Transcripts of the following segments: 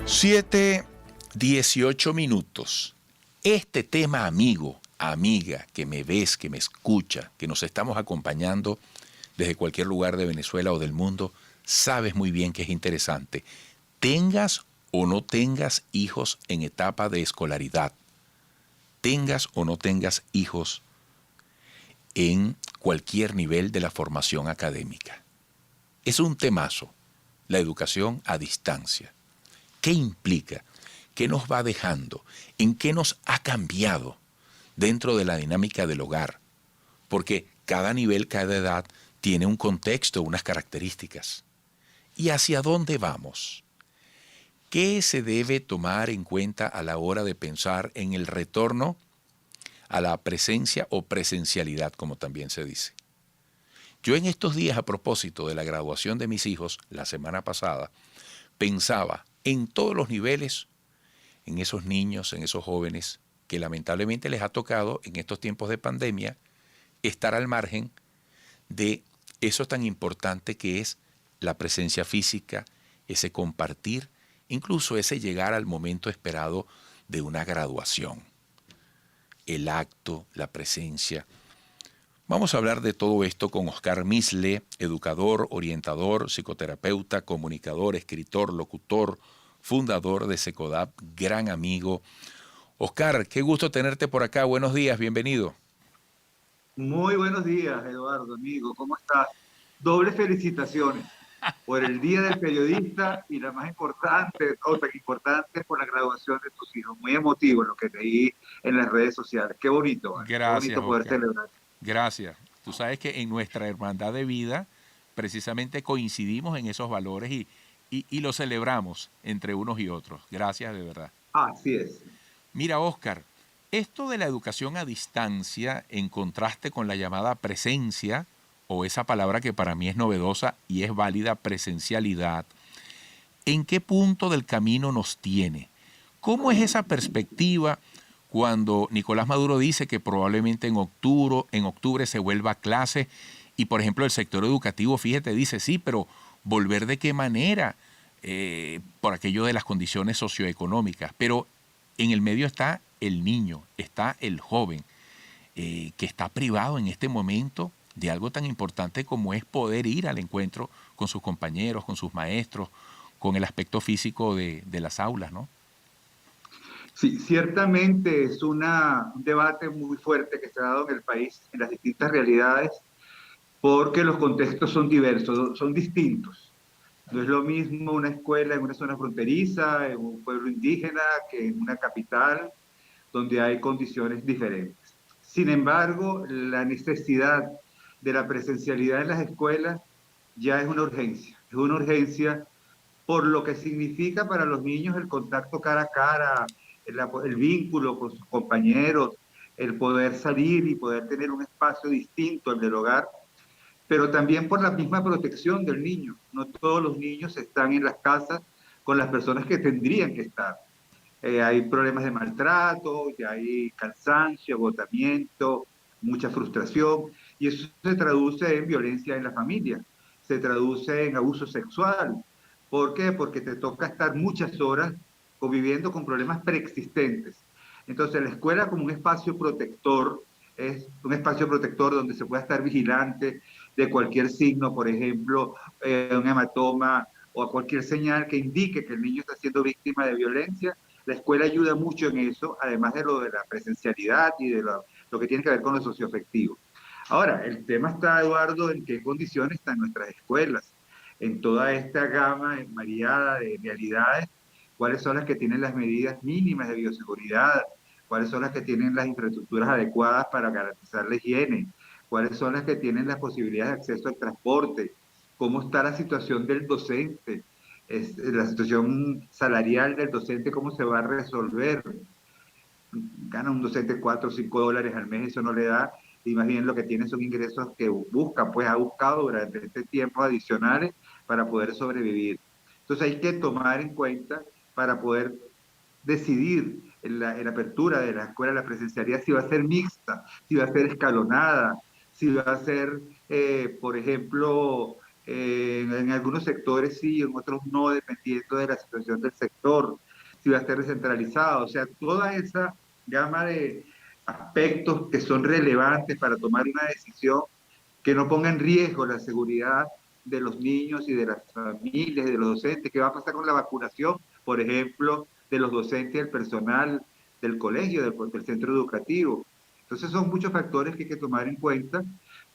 7:18. Este tema, amigo, amiga, que me ves, que me escucha, que nos estamos acompañando desde cualquier lugar de Venezuela o del mundo, sabes muy bien que es interesante. Tengas o no tengas hijos en etapa de escolaridad, tengas o no tengas hijos en cualquier nivel de la formación académica. Es un temazo, la educación a distancia. ¿Qué implica? ¿Qué nos va dejando? ¿En qué nos ha cambiado dentro de la dinámica del hogar? Porque cada nivel, cada edad tiene un contexto, unas características. ¿Y hacia dónde vamos? ¿Qué se debe tomar en cuenta a la hora de pensar en el retorno a la presencia o presencialidad, como también se dice? Yo en estos días, a propósito de la graduación de mis hijos, la semana pasada, pensaba en todos los niveles, en esos niños, en esos jóvenes, que lamentablemente les ha tocado en estos tiempos de pandemia estar al margen de eso tan importante que es la presencia física, ese compartir, incluso ese llegar al momento esperado de una graduación. El acto, la presencia. Vamos a hablar de todo esto con Oscar Misle, educador, orientador, psicoterapeuta, comunicador, escritor, locutor, fundador de Secodap, gran amigo. Oscar, qué gusto tenerte por acá. Buenos días, bienvenido. Muy buenos días, Eduardo, amigo. ¿Cómo estás? Dobles felicitaciones por el Día del Periodista y la más importante, o tan importante, por la graduación de tus hijos. Muy emotivo lo que leí en las redes sociales. Qué bonito, ¿vale? Qué Gracias, bonito poder Oscar. celebrar. Gracias. Tú sabes que en nuestra hermandad de vida precisamente coincidimos en esos valores y los celebramos entre unos y otros. Gracias de verdad. Así es. Mira, Oscar, esto de la educación a distancia, en contraste con la llamada presencia, o esa palabra que para mí es novedosa y es válida, presencialidad, ¿en qué punto del camino nos tiene? ¿Cómo es esa perspectiva cuando Nicolás Maduro dice que probablemente en octubre se vuelva a clase y, por ejemplo, el sector educativo, fíjate, dice, sí, pero volver de qué manera, por aquello de las condiciones socioeconómicas, pero en el medio está el niño, está el joven, que está privado en este momento de algo tan importante como es poder ir al encuentro con sus compañeros, con sus maestros, con el aspecto físico de las aulas, ¿no? Sí, ciertamente es un debate muy fuerte que se ha dado en el país, en las distintas realidades, porque los contextos son diversos, son distintos. No es lo mismo una escuela en una zona fronteriza, en un pueblo indígena, que en una capital, donde hay condiciones diferentes. Sin embargo, la necesidad de la presencialidad en las escuelas ya es una urgencia. Es una urgencia por lo que significa para los niños el contacto cara a cara, el vínculo con sus compañeros, el poder salir y poder tener un espacio distinto al del hogar, pero también por la misma protección del niño. No todos los niños están en las casas con las personas que tendrían que estar. Hay problemas de maltrato, ya hay cansancio, agotamiento, mucha frustración, y eso se traduce en violencia en la familia, se traduce en abuso sexual. ¿Por qué? Porque te toca estar muchas horas conviviendo con problemas preexistentes. Entonces, la escuela como un espacio protector, es un espacio protector donde se pueda estar vigilante de cualquier signo, por ejemplo, un hematoma o a cualquier señal que indique que el niño está siendo víctima de violencia. La escuela ayuda mucho en eso, además de lo de la presencialidad y de lo que tiene que ver con lo socioafectivo. Ahora, el tema está, Eduardo, en qué condiciones están nuestras escuelas, en toda esta gama variada de realidades, cuáles son las que tienen las medidas mínimas de bioseguridad, cuáles son las que tienen las infraestructuras adecuadas para garantizar la higiene, cuáles son las que tienen las posibilidades de acceso al transporte, cómo está la situación del docente, la situación salarial del docente, cómo se va a resolver. Gana un docente 4 o 5 dólares al mes, eso no le da, y más bien lo que tiene son ingresos que busca, pues ha buscado durante este tiempo adicionales para poder sobrevivir. Entonces hay que tomar en cuenta para poder decidir en la apertura de la escuela la presencialidad si va a ser mixta, si va a ser escalonada, si va a ser, por ejemplo, En algunos sectores sí, en otros no, dependiendo de la situación del sector, si va a estar descentralizado. O sea, toda esa gama de aspectos que son relevantes para tomar una decisión que no ponga en riesgo la seguridad de los niños y de las familias, y de los docentes. ¿Qué va a pasar con la vacunación, por ejemplo, de los docentes y el personal del colegio, del centro educativo? Entonces son muchos factores que hay que tomar en cuenta,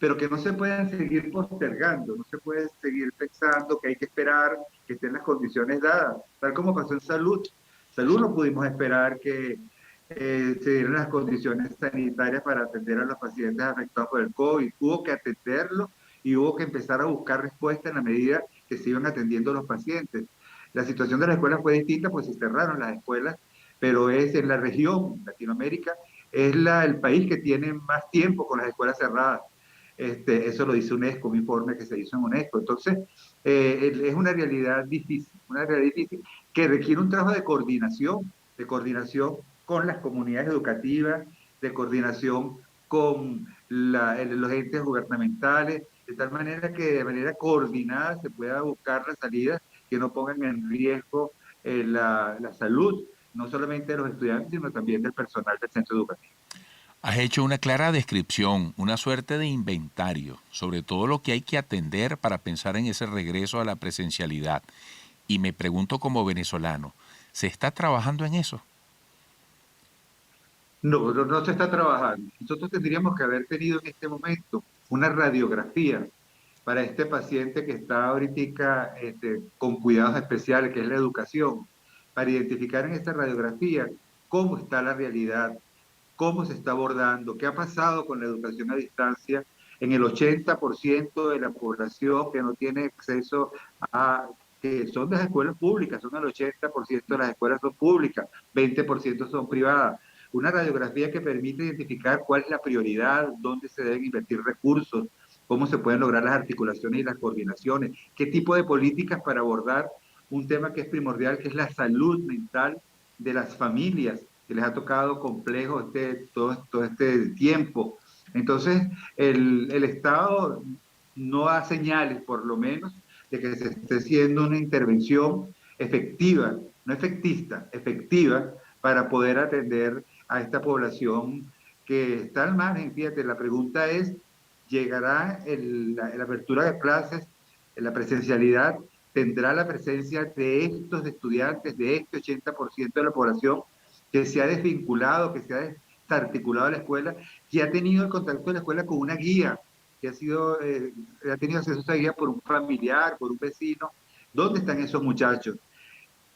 pero que no se pueden seguir postergando, no se puede seguir pensando que hay que esperar que estén las condiciones dadas, tal como pasó en salud. Salud no pudimos esperar que se dieron las condiciones sanitarias para atender a los pacientes afectados por el COVID. Hubo que atenderlo y hubo que empezar a buscar respuesta en la medida que se iban atendiendo los pacientes. La situación de las escuelas fue distinta, pues se cerraron las escuelas, pero es en la región, Latinoamérica, es el país que tiene más tiempo con las escuelas cerradas. Eso lo dice UNESCO, un informe que se hizo en UNESCO. Entonces, es una realidad difícil que requiere un trabajo de coordinación con las comunidades educativas, de coordinación con los entes gubernamentales, de tal manera que de manera coordinada se pueda buscar las salidas que no pongan en riesgo la salud, no solamente de los estudiantes, sino también del personal del centro educativo. Has hecho una clara descripción, una suerte de inventario sobre todo lo que hay que atender para pensar en ese regreso a la presencialidad. Y me pregunto como venezolano, ¿se está trabajando en eso? No, no, no se está trabajando. Nosotros tendríamos que haber tenido en este momento una radiografía para este paciente que está ahorita con cuidados especiales, que es la educación, para identificar en esta radiografía cómo está la realidad, cómo se está abordando, qué ha pasado con la educación a distancia en el 80% de la población que no tiene acceso a, que son de las escuelas públicas, son el 80% de las escuelas son públicas, 20% son privadas. Una radiografía que permite identificar cuál es la prioridad, dónde se deben invertir recursos, cómo se pueden lograr las articulaciones y las coordinaciones, qué tipo de políticas para abordar un tema que es primordial, que es la salud mental de las familias, que les ha tocado complejo todo este tiempo. Entonces, el Estado no da señales, por lo menos, de que se esté haciendo una intervención efectiva, no efectista, efectiva, para poder atender a esta población que está al margen. Fíjate, la pregunta es, ¿llegará la apertura de clases, la presencialidad, tendrá la presencia de estos estudiantes, de este 80% de la población que se ha desvinculado, que se ha desarticulado de la escuela, que ha tenido el contacto de la escuela con una guía, que ha tenido acceso a esa guía por un familiar, por un vecino? ¿Dónde están esos muchachos?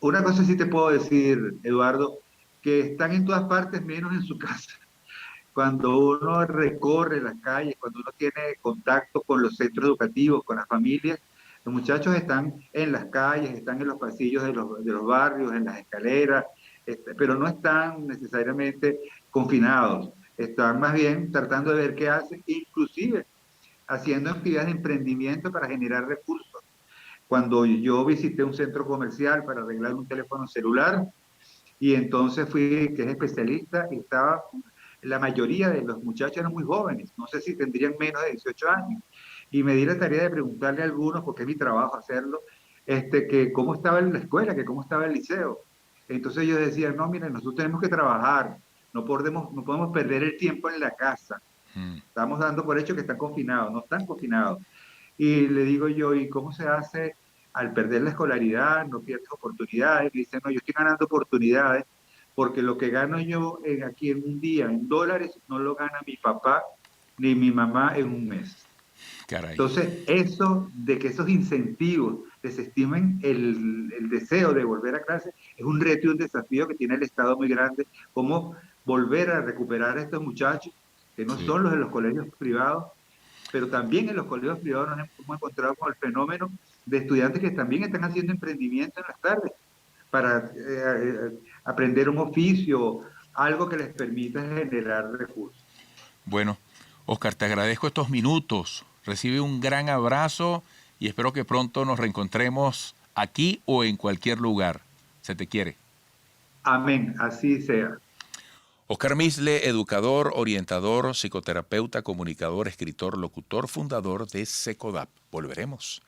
Una cosa sí te puedo decir, Eduardo, que están en todas partes menos en su casa. Cuando uno recorre las calles, cuando uno tiene contacto con los centros educativos, con las familias, los muchachos están en las calles, están en los pasillos de los barrios, en las escaleras, pero no están necesariamente confinados. Están más bien tratando de ver qué hacen, inclusive haciendo actividades de emprendimiento para generar recursos. Cuando yo visité un centro comercial para arreglar un teléfono celular, y entonces fui, que es especialista, y estaba, la mayoría de los muchachos eran muy jóvenes, no sé si tendrían menos de 18 años, y me di la tarea de preguntarle a algunos, porque es mi trabajo hacerlo, que cómo estaba en la escuela, que cómo estaba el liceo. Entonces ellos decían, no, miren, nosotros tenemos que trabajar, no podemos perder el tiempo en la casa, Mm. estamos dando por hecho que están confinados, no están confinados. Y le digo yo, ¿y cómo se hace al perder la escolaridad? No pierdes oportunidades. Y dice, no, yo estoy ganando oportunidades porque lo que gano yo aquí en un día en dólares no lo gana mi papá ni mi mamá en un mes. Caray. Entonces, eso de que esos incentivos desestimen el deseo de volver a clase es un reto y un desafío que tiene el Estado muy grande, cómo volver a recuperar a estos muchachos que no Sí. son los de los colegios privados, pero también en los colegios privados nos hemos encontrado con el fenómeno de estudiantes que también están haciendo emprendimiento en las tardes para aprender un oficio, algo que les permita generar recursos. Bueno, Oscar, te agradezco estos minutos. Recibe un gran abrazo y espero que pronto nos reencontremos aquí o en cualquier lugar. Se te quiere. Amén, así sea. Oscar Misle, educador, orientador, psicoterapeuta, comunicador, escritor, locutor, fundador de SECODAP. Volveremos.